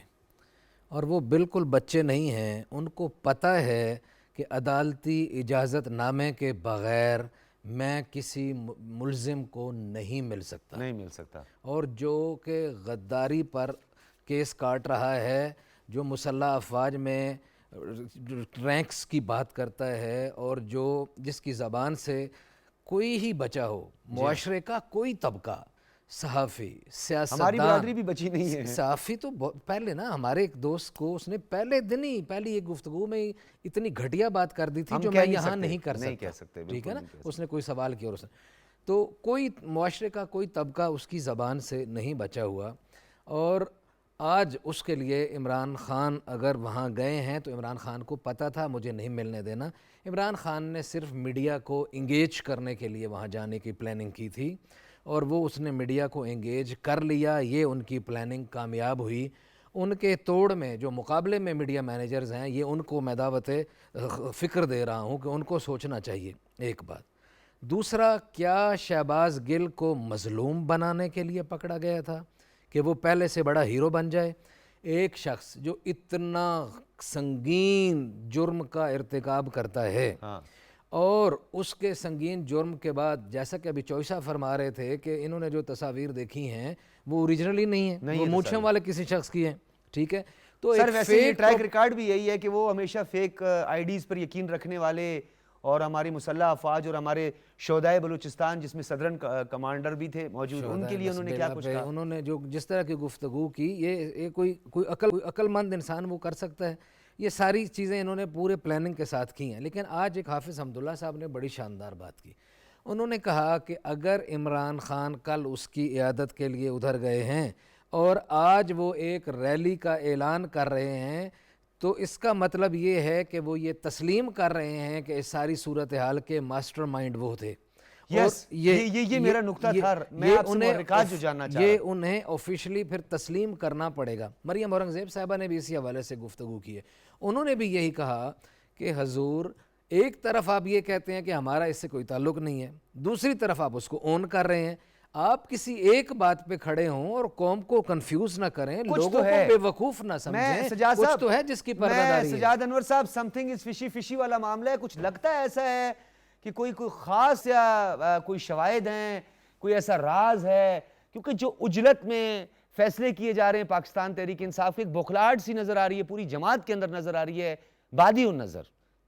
[SPEAKER 3] اور وہ بالکل بچے نہیں ہیں، ان کو پتہ ہے کہ عدالتی اجازت نامے کے بغیر میں کسی ملزم کو نہیں مل سکتا، اور جو کہ غداری پر کیس کاٹ رہا ہے، جو مسلح افواج میں رینکس کی بات کرتا ہے، اور جس کی زبان سے کوئی ہی بچا ہو، معاشرے کا کوئی طبقہ، صحافی، سیاستدان،
[SPEAKER 1] ہماری برادری بھی بچی نہیں ہے۔
[SPEAKER 3] صحافی تو پہلے نا ہمارے ایک دوست کو اس نے پہلے دن ہی پہلی ایک گفتگو میں اتنی گھٹیا بات کر دی تھی جو میں یہاں نہیں کر سکتا، ٹھیک ہے نا، اس نے کوئی سوال کیا اور اس نے تو کوئی معاشرے کا کوئی طبقہ اس کی زبان سے نہیں بچا ہوا، اور آج اس کے لیے عمران خان اگر وہاں گئے ہیں تو عمران خان کو پتہ تھا مجھے نہیں ملنے دینا۔ عمران خان نے صرف میڈیا کو انگیج کرنے کے لیے وہاں جانے کی پلاننگ کی تھی، اور وہ اس نے میڈیا کو انگیج کر لیا، یہ ان کی پلاننگ کامیاب ہوئی۔ ان کے توڑ میں جو مقابلے میں میڈیا مینیجرز ہیں، یہ ان کو میں دعوت فکر دے رہا ہوں کہ ان کو سوچنا چاہیے، ایک بات۔ دوسرا، کیا شہباز گل کو مظلوم بنانے کے لیے پکڑا گیا تھا کہ وہ پہلے سے بڑا ہیرو بن جائے؟ ایک شخص جو اتنا سنگین جرم کا ارتکاب کرتا ہے، اور اس کے سنگین جرم کے بعد جیسا کہ ابھی چوئسا فرما رہے تھے کہ انہوں نے جو تصاویر دیکھی ہیں وہ اوریجنلی نہیں ہیں، وہ مونچھوں والے کسی شخص کی ہیں، ٹھیک ہے؟ تو
[SPEAKER 1] سر ویسے یہ ٹریک ریکارڈ بھی یہی ہے کہ وہ ہمیشہ فیک آئی ڈیز پر یقین رکھنے والے، اور ہماری مسلح افواج اور ہمارے شہدائے بلوچستان جس میں صدرن کمانڈر بھی تھے موجود، ان کے لیے انہوں نے کیا کچھ کہا؟
[SPEAKER 3] انہوں نے جس طرح کی گفتگو کی، یہ کوئی عقل مند انسان وہ کر سکتا ہے؟ یہ ساری چیزیں انہوں نے پورے پلاننگ کے ساتھ کی ہیں۔ لیکن آج ایک حافظ حمداللہ صاحب نے بڑی شاندار بات کی، انہوں نے کہا کہ اگر عمران خان کل اس کی عیادت کے لیے ادھر گئے ہیں اور آج وہ ایک ریلی کا اعلان کر رہے ہیں، تو اس کا مطلب یہ ہے کہ وہ یہ تسلیم کر رہے ہیں کہ اس ساری صورتحال کے ماسٹر مائنڈ وہ تھے۔
[SPEAKER 1] یہ میرا نقطہ تھا، میں آپ سے محرکات جو جاننا چاہ رہا ہوں،
[SPEAKER 3] یہ انہیں آفیشلی پھر تسلیم کرنا پڑے گا۔ مریم اورنگزیب صاحبہ نے بھی اسی حوالے سے گفتگو کی ہے، انہوں نے بھی یہی کہا کہ حضور ایک طرف آپ یہ کہتے ہیں کہ ہمارا اس سے کوئی تعلق نہیں ہے، دوسری طرف آپ اس کو اون کر رہے ہیں، آپ کسی ایک بات پہ کھڑے ہوں اور قوم کو کنفیوز نہ کریں، لوگوں کو بے وقوف نہ سمجھیں، کچھ تو ہے جس کی پردہ داری ہے۔
[SPEAKER 1] سجاد انور صاحب، سمتھنگ از فشی والا معاملہ ہے، کچھ لگتا ہے ایسا ہے کہ کوئی خاص یا کوئی شواہد ہیں، کوئی ایسا راز ہے؟ کیونکہ جو اجلت میں فیصلے کیے جا رہے ہیں پاکستان تحریک انصاف کی، ایک بوکھلاہٹ سی نظر آ رہی ہے، پوری جماعت کے اندر نظر آ رہی ہے، بادی النظر،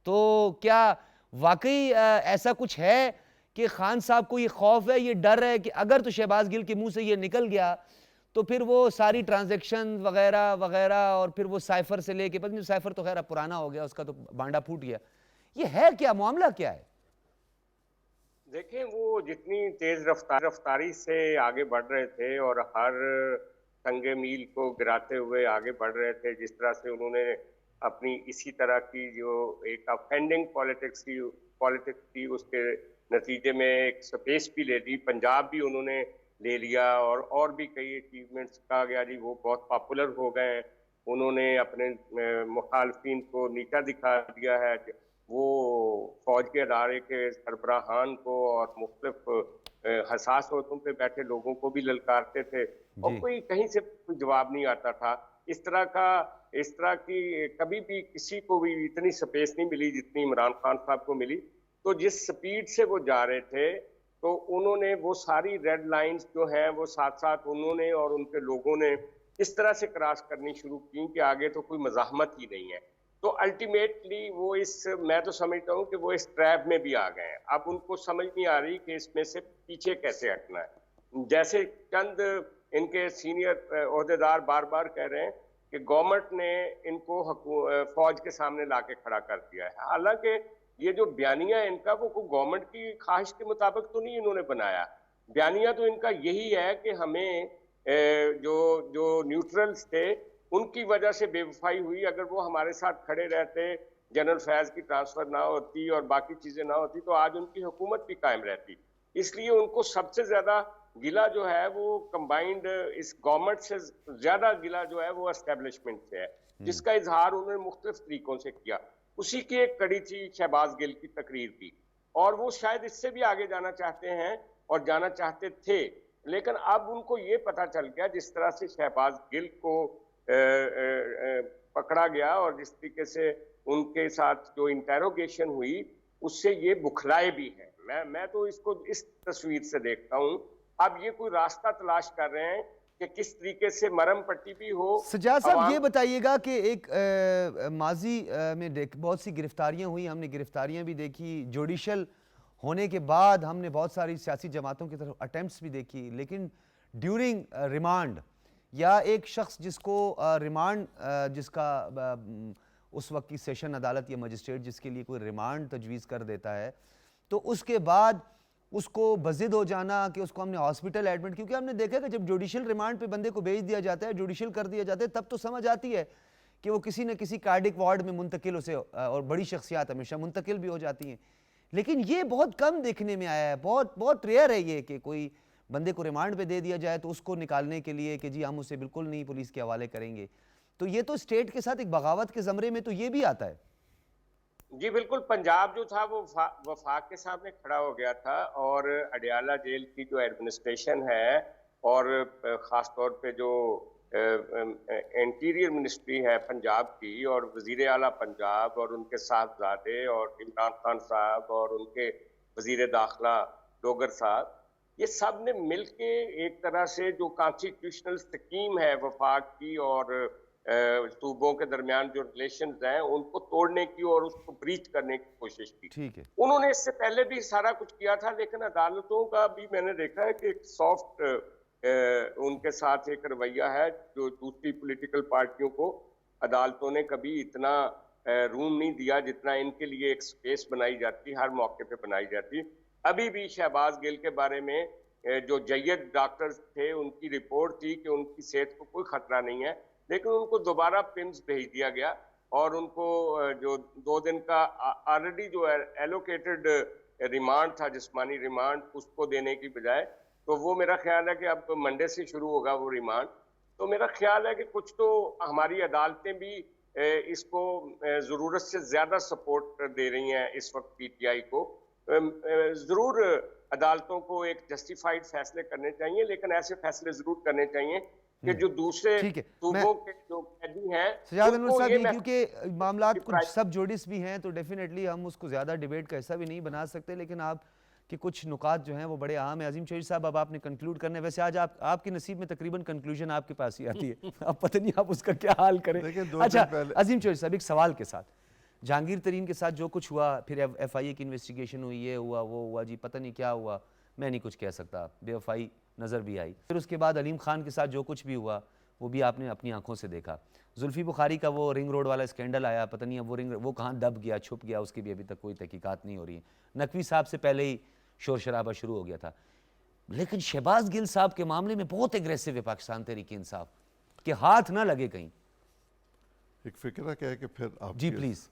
[SPEAKER 1] تو کیا واقعی ایسا کچھ ہے کہ خان صاحب کو یہ خوف ہے، یہ ڈر ہے کہ اگر تو شہباز گل کے منہ سے یہ نکل گیا تو پھر وہ ساری ٹرانزیکشن وغیرہ وغیرہ، اور پھر وہ سائفر سے لے کے، پتہ نہیں سائفر تو خیر اب پرانا ہو گیا، اس کا تو بانڈا پھوٹ گیا، یہ ہے کیا معاملہ کیا ہے؟
[SPEAKER 4] دیکھیں، وہ جتنی تیز رفتاری سے آگے بڑھ رہے تھے اور ہر سنگ میل کو گراتے ہوئے آگے بڑھ رہے تھے، جس طرح سے انہوں نے اپنی اسی طرح کی جو ایک افینڈنگ پالیٹکس تھی، اس کے نتیجے میں ایک سپیس بھی لے لی، پنجاب بھی انہوں نے لے لیا، اور بھی کئی اچیومنٹس کہا گیا جی وہ بہت پاپولر ہو گئے ہیں، انہوں نے اپنے مخالفین کو نیچا دکھا دیا ہے. وہ فوج کے ادارے کے سربراہان کو اور مختلف حساس عہدوں پہ بیٹھے لوگوں کو بھی للکارتے تھے اور کوئی کہیں سے کوئی جواب نہیں آتا تھا. اس طرح کی کبھی بھی کسی کو بھی اتنی سپیس نہیں ملی جتنی عمران خان صاحب کو ملی. تو جس سپیڈ سے وہ جا رہے تھے تو انہوں نے وہ ساری ریڈ لائنز جو ہیں وہ ساتھ ساتھ انہوں نے اور ان کے لوگوں نے اس طرح سے کراس کرنی شروع کی کہ آگے تو کوئی مزاحمت ہی نہیں ہے. تو الٹیمیٹلی وہ میں تو سمجھتا ہوں کہ وہ اس ٹریپ میں بھی آ گئے ہیں. اب ان کو سمجھ نہیں آ رہی کہ اس میں سے پیچھے کیسے ہٹنا ہے. جیسے چند ان کے سینئر عہدیدار بار بار کہہ رہے ہیں کہ گورنمنٹ نے ان کو فوج کے سامنے لا کے کھڑا کر دیا ہے. حالانکہ یہ جو بیانیہ ہے ان کا وہ گورنمنٹ کی خواہش کے مطابق تو نہیں انہوں نے بنایا. بیانیہ تو ان کا یہی ہے کہ ہمیں جو نیوٹرلز تھے ان کی وجہ سے بے وفائی ہوئی. اگر وہ ہمارے ساتھ کھڑے رہتے, جنرل فیض کی ٹرانسفر نہ ہوتی اور باقی چیزیں نہ ہوتی تو آج ان کی حکومت بھی قائم رہتی. اس لیے ان کو سب سے زیادہ گلہ جو ہے وہ کمبائنڈ اس گورنمنٹ سے زیادہ گلہ جو ہے وہ اسٹیبلشمنٹ سے ہے, جس کا اظہار انہوں نے مختلف طریقوں سے کیا. اسی کی ایک کڑی تھی شہباز گل کی تقریر کی, اور وہ شاید اس سے بھی آگے جانا چاہتے ہیں اور جانا چاہتے تھے. لیکن اب ان کو یہ پتا چل گیا جس طرح سے شہباز گل کو پکڑا گیا اور جس طریقے سے ان کے ساتھ جو انٹیروگیشن ہوئی اس سے یہ بکھلائے بھی ہیں. میں تو اس کو اس تصویر سے دیکھتا ہوں. اب یہ کوئی راستہ تلاش کر رہے ہیں کہ کس طریقے سے مرم پٹی بھی ہو.
[SPEAKER 1] سجاد صاحب یہ بتائیے گا کہ ایک ماضی میں بہت سی گرفتاریاں ہوئی, ہم نے گرفتاریاں بھی دیکھی, جوڈیشل ہونے کے بعد ہم نے بہت ساری سیاسی جماعتوں کی طرف اٹیمپٹس بھی دیکھی, لیکن ڈیورنگ ریمانڈ یا ایک شخص جس کو ریمانڈ جس کا اس وقت کی سیشن عدالت یا مجسٹریٹ جس کے لیے کوئی ریمانڈ تجویز کر دیتا ہے تو اس کے بعد اس کو بضد ہو جانا کہ اس کو ہم نے ہاسپٹل ایڈمٹ, کیونکہ ہم نے دیکھا کہ جب جوڈیشل ریمانڈ پہ بندے کو بھیج دیا جاتا ہے, جوڈیشل کر دیا جاتا ہے, تب تو سمجھ آتی ہے کہ وہ کسی نہ کسی کارڈک وارڈ میں منتقل اسے, اور بڑی شخصیات ہمیشہ منتقل بھی ہو جاتی ہیں. لیکن یہ بہت کم دیکھنے میں آیا ہے, بہت ریئر ہے یہ کہ کوئی بندے کو ریمانڈ پہ دے دیا جائے تو اس کو نکالنے کے لیے کہ جی ہم اسے بالکل نہیں پولیس کے حوالے کریں گے. تو یہ تو اسٹیٹ کے ساتھ ایک بغاوت کے زمرے میں تو یہ بھی آتا ہے.
[SPEAKER 4] جی بالکل, پنجاب جو تھا وہ وفاق کے سامنے کھڑا ہو گیا تھا, اور اڈیالہ جیل کی جو ایڈمنسٹریشن ہے اور خاص طور پہ جو انٹیریئر منسٹری ہے پنجاب کی اور وزیر اعلیٰ پنجاب اور ان کے صاحبزادے اور عمران خان صاحب اور ان کے وزیر داخلہ ڈوگر صاحب, یہ سب نے مل کے ایک طرح سے جو کانسٹیٹیوشنل سکیم ہے وفاق کی اور صوبوں کے درمیان جو ریلیشنز ہیں ان کو توڑنے کی اور اس کو بریچ کرنے کی کوشش کی.
[SPEAKER 1] ٹھیک ہے,
[SPEAKER 4] انہوں نے اس سے پہلے بھی سارا کچھ کیا تھا, لیکن عدالتوں کا بھی میں نے دیکھا ہے کہ ایک سافٹ ان کے ساتھ ایک رویہ ہے جو دوسری پولیٹیکل پارٹیوں کو عدالتوں نے کبھی اتنا روم نہیں دیا جتنا ان کے لیے ایک سپیس بنائی جاتی, ہر موقع پہ بنائی جاتی. ابھی بھی شہباز گل کے بارے میں جو جید ڈاکٹرز تھے ان کی رپورٹ تھی کہ ان کی صحت کو کوئی خطرہ نہیں ہے, لیکن ان کو دوبارہ پمز بھیج دیا گیا اور ان کو جو 2 دن کا آلریڈی جو ایلوکیٹڈ ریمانڈ تھا, جسمانی ریمانڈ, اس کو دینے کی بجائے تو وہ میرا خیال ہے کہ اب منڈے سے شروع ہوگا وہ ریمانڈ. تو میرا خیال ہے کہ کچھ تو ہماری عدالتیں بھی اس کو ضرورت سے زیادہ سپورٹ دے رہی ہیں اس وقت پی ٹی آئی کو. ضرور عدالتوں کو ایک جسٹیفائیڈ فیصلے کرنے چاہیے, لیکن ایسے فیصلے ضرور کرنے چاہیے کہ جو دوسرے صوبوں کے جو قیدی ہیں
[SPEAKER 1] سجاد انور صاحب, یہ کیونکہ معاملات کچھ سب جوڈس بھی ہیں تو ڈیفینیٹلی ہم اس کو زیادہ ڈیبیٹ کا حصہ بھی نہیں بنا سکتے, لیکن آپ کے کچھ نکات جو ہیں وہ بڑے اہم ہیں. عظیم چودھری صاحب, اب آپ نے کنکلوڈ کرنے, ویسے آج آپ کے نصیب میں تقریباً کنکلوژن آپ کے پاس ہی آتی ہے, اب پتہ نہیں آپ اس کا کیا حال کریں. اچھا عظیم چودھری صاحب, ایک سوال کے ساتھ, جہانگیر ترین کے ساتھ جو کچھ ہوا, پھر ایف آئی اے کی انویسٹیگیشن ہوئی, یہ ہوا وہ ہوا, جی پتہ نہیں کیا ہوا, میں نہیں کچھ کہہ سکتا, بے وفائی نظر بھی آئی. پھر اس کے بعد علیم خان کے ساتھ جو کچھ بھی ہوا وہ بھی آپ نے اپنی آنکھوں سے دیکھا. زلفی بخاری کا وہ رنگ روڈ والا اسکینڈل آیا, پتہ نہیں اب وہ کہاں دب گیا, چھپ گیا, اس کی بھی ابھی تک کوئی تحقیقات نہیں ہو رہی ہیں. نقوی صاحب سے پہلے ہی شور شرابہ شروع ہو گیا تھا, لیکن شہباز گل صاحب کے معاملے میں بہت ایگریسو ہے پاکستان تحریک انصاف, کہ ہاتھ نہ لگے کہیں.
[SPEAKER 2] ایک فکرہ کیا ہے کہ پھر آپ
[SPEAKER 1] جی پلیز.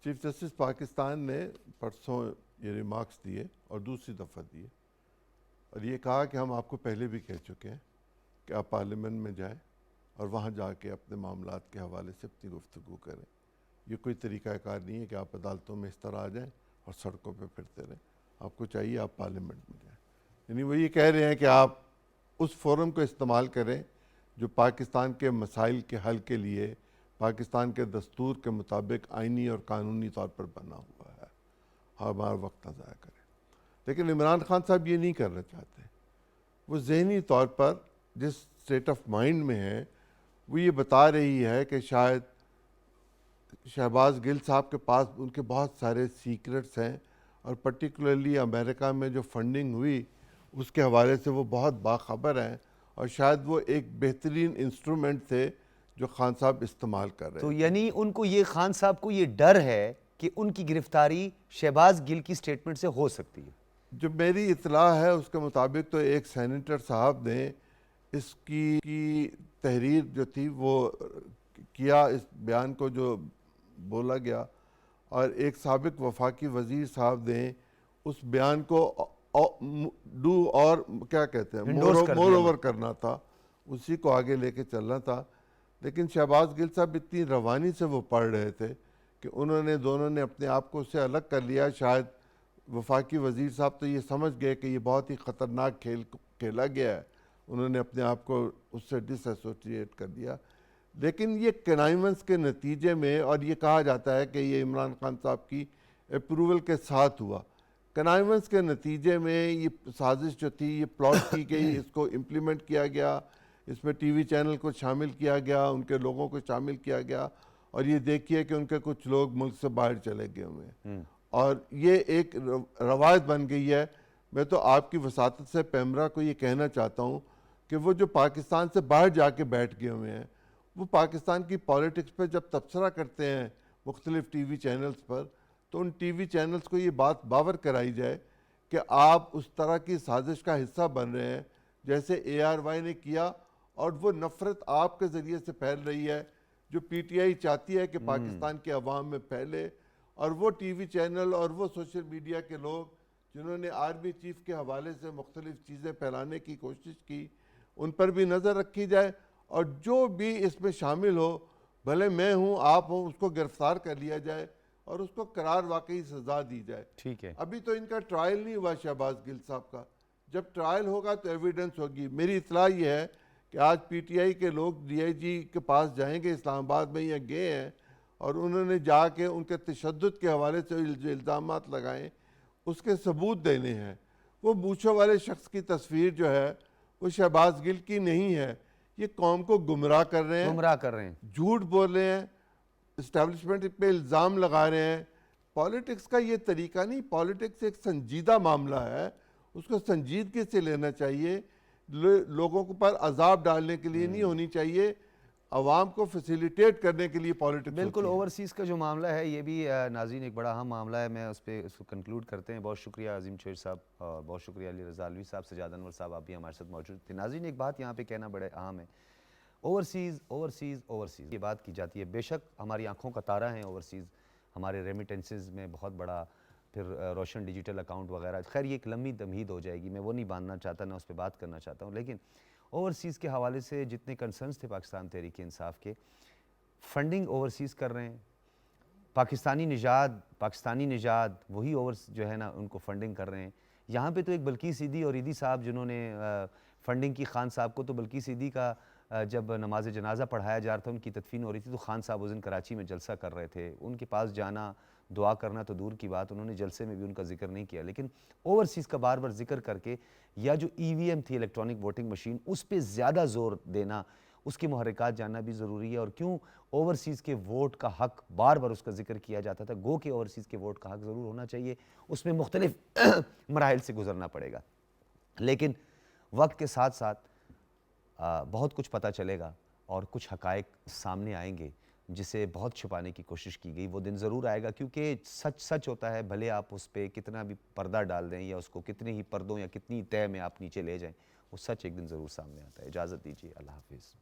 [SPEAKER 2] چیف جسٹس پاکستان نے پرسوں یہ ریمارکس دیے اور دوسری دفعہ دیے, اور یہ کہا کہ ہم آپ کو پہلے بھی کہہ چکے ہیں کہ آپ پارلیمنٹ میں جائیں, اور وہاں جا کے اپنے معاملات کے حوالے سے اپنی گفتگو کریں. یہ کوئی طریقہ کار نہیں ہے کہ آپ عدالتوں میں اس طرح آ جائیں اور سڑکوں پہ پھرتے رہیں. آپ کو چاہیے آپ پارلیمنٹ میں جائیں. یعنی وہ یہ کہہ رہے ہیں کہ آپ اس فورم کو استعمال کریں جو پاکستان کے مسائل کے حل کے لیے پاکستان کے دستور کے مطابق آئینی اور قانونی طور پر بنا ہوا ہے. ہمارا وقت نہ ضائع کریں. لیکن عمران خان صاحب یہ نہیں کرنا چاہتے. وہ ذہنی طور پر جس اسٹیٹ آف مائنڈ میں ہے وہ یہ بتا رہی ہے کہ شاید شہباز گل صاحب کے پاس ان کے بہت سارے سیکرٹس ہیں اور پرٹیکولرلی امریکہ میں جو فنڈنگ ہوئی اس کے حوالے سے وہ بہت باخبر ہیں اور شاید وہ ایک بہترین انسٹرومنٹ تھے جو خان صاحب استعمال کر رہے
[SPEAKER 1] تو
[SPEAKER 2] ہیں.
[SPEAKER 1] یعنی ان کو یہ خان صاحب کو یہ ڈر ہے کہ ان کی گرفتاری شہباز گل کی سٹیٹمنٹ سے ہو سکتی ہے.
[SPEAKER 2] جو میری اطلاع ہے اس کے مطابق تو ایک سینیٹر صاحب نے اس کی تحریر جو تھی وہ کیا, اس بیان کو جو بولا گیا, اور ایک سابق وفاقی وزیر صاحب نے اس بیان کو اور کیا کہتے ہیں مور اوور کرنا تھا, اسی کو آگے لے کے چلنا تھا. لیکن شہباز گل صاحب اتنی روانی سے وہ پڑھ رہے تھے کہ دونوں نے اپنے آپ کو اس سے الگ کر لیا. شاید وفاقی وزیر صاحب تو یہ سمجھ گئے کہ یہ بہت ہی خطرناک کھیل کھیلا گیا ہے, انہوں نے اپنے آپ کو اس سے ڈس ایسوسیٹ کر دیا. لیکن یہ کنائیونس کے نتیجے میں, اور یہ کہا جاتا ہے کہ یہ عمران خان صاحب کی اپروول کے ساتھ ہوا, کنائیونس کے نتیجے میں یہ سازش جو تھی یہ پلاٹ کی گئی, اس کو امپلیمنٹ کیا گیا, اس میں ٹی وی چینل کو شامل کیا گیا, ان کے لوگوں کو شامل کیا گیا, اور یہ دیکھیے کہ ان کے کچھ لوگ ملک سے باہر چلے گئے ہوئے ہیں, اور یہ ایک روایت بن گئی ہے. میں تو آپ کی وساطت سے پیمرا کو یہ کہنا چاہتا ہوں کہ وہ جو پاکستان سے باہر جا کے بیٹھ گئے ہوئے ہیں وہ پاکستان کی پالیٹکس پہ جب تبصرہ کرتے ہیں مختلف ٹی وی چینلز پر, تو ان ٹی وی چینلز کو یہ بات باور کرائی جائے کہ آپ اس طرح کی سازش کا حصہ بن رہے ہیں جیسے ARY نے کیا, اور وہ نفرت آپ کے ذریعے سے پھیل رہی ہے جو PTI چاہتی ہے کہ پاکستان کے عوام میں پھیلے. اور وہ ٹی وی چینل اور وہ سوشل میڈیا کے لوگ جنہوں نے آرمی چیف کے حوالے سے مختلف چیزیں پھیلانے کی کوشش کی, ان پر بھی نظر رکھی جائے, اور جو بھی اس میں شامل ہو, بھلے میں ہوں آپ ہوں, اس کو گرفتار کر لیا جائے اور اس کو قرار واقعی سزا دی جائے.
[SPEAKER 1] ٹھیک ہے.
[SPEAKER 2] ابھی تو ان کا ٹرائل نہیں ہوا شہباز گل صاحب کا, جب ٹرائل ہوگا تو ایویڈنس ہوگی. میری اطلاع یہ ہے کہ آج PTI کے لوگ DIG کے پاس جائیں گے, اسلام آباد میں یہ گئے ہیں, اور انہوں نے جا کے ان کے تشدد کے حوالے سے جو الزامات لگائیں اس کے ثبوت دینے ہیں. وہ مونچھوں والے شخص کی تصویر جو ہے وہ شہباز گل کی نہیں ہے. یہ قوم کو گمراہ کر رہے ہیں, جھوٹ بول رہے ہیں, اسٹیبلشمنٹ پہ الزام لگا رہے ہیں. پالیٹکس کا یہ طریقہ نہیں. پالیٹکس ایک سنجیدہ معاملہ ہے, اس کو سنجیدگی سے لینا چاہیے. لوگوں کو پر عذاب ڈالنے کے لیے نہیں ہونی چاہیے, عوام کو فیسیلیٹیٹ کرنے کے لیے پالیٹکس.
[SPEAKER 1] بالکل. اوورسیز کا جو معاملہ ہے یہ بھی ناظرین ایک بڑا اہم معاملہ ہے. میں اس کو کنکلوڈ کرتے ہیں. بہت شکریہ عظیم شیر صاحب, اور بہت شکریہ علی رضا علوی صاحب, سجاد انور صاحب, آپ بھی ہمارے ساتھ موجود تھے. ناظرین ایک بات یہاں پہ کہنا بڑے اہم ہے, اوورسیز یہ بات کی جاتی ہے. بے شک ہماری آنکھوں کا تارہ ہیں اوورسیز, ہمارے ریمیٹنسز میں بہت بڑا, پھر روشن ڈیجیٹل اکاؤنٹ وغیرہ. خیر یہ ایک لمبی تمہید ہو جائے گی, میں وہ نہیں باندھنا چاہتا, نہ اس پہ بات کرنا چاہتا ہوں. لیکن اوورسیز کے حوالے سے جتنے کنسرنز تھے پاکستان تحریک انصاف کے, فنڈنگ اوورسیز کر رہے ہیں, پاکستانی نژاد وہی جو ہے نا ان کو فنڈنگ کر رہے ہیں. یہاں پہ تو ایک بلقیس سیدھی اور عیدی صاحب جنہوں نے فنڈنگ کی خان صاحب کو, تو بلقیس سیدھی کا جب نماز جنازہ پڑھایا جا رہا تھا, ان کی تدفین ہو رہی تھی, تو خان صاحب اس دن کراچی میں جلسہ کر رہے تھے. ان کے پاس جانا, دعا کرنا تو دور کی بات, انہوں نے جلسے میں بھی ان کا ذکر نہیں کیا. لیکن اوورسیز کا بار بار ذکر کر کے, یا جو EVM تھی الیکٹرانک ووٹنگ مشین, اس پہ زیادہ زور دینا, اس کے محرکات جاننا بھی ضروری ہے. اور کیوں اوورسیز کے ووٹ کا حق بار بار اس کا ذکر کیا جاتا تھا, گو کہ اوورسیز کے ووٹ کا حق ضرور ہونا چاہیے, اس میں مختلف مراحل سے گزرنا پڑے گا. لیکن وقت کے ساتھ ساتھ بہت کچھ پتہ چلے گا اور کچھ حقائق سامنے آئیں گے جسے بہت چھپانے کی کوشش کی گئی. وہ دن ضرور آئے گا, کیونکہ سچ ہوتا ہے, بھلے آپ اس پہ کتنا بھی پردہ ڈال دیں یا اس کو کتنے ہی پردوں یا کتنی تہ میں آپ نیچے لے جائیں, وہ سچ ایک دن ضرور سامنے آتا ہے. اجازت دیجیے, اللہ حافظ.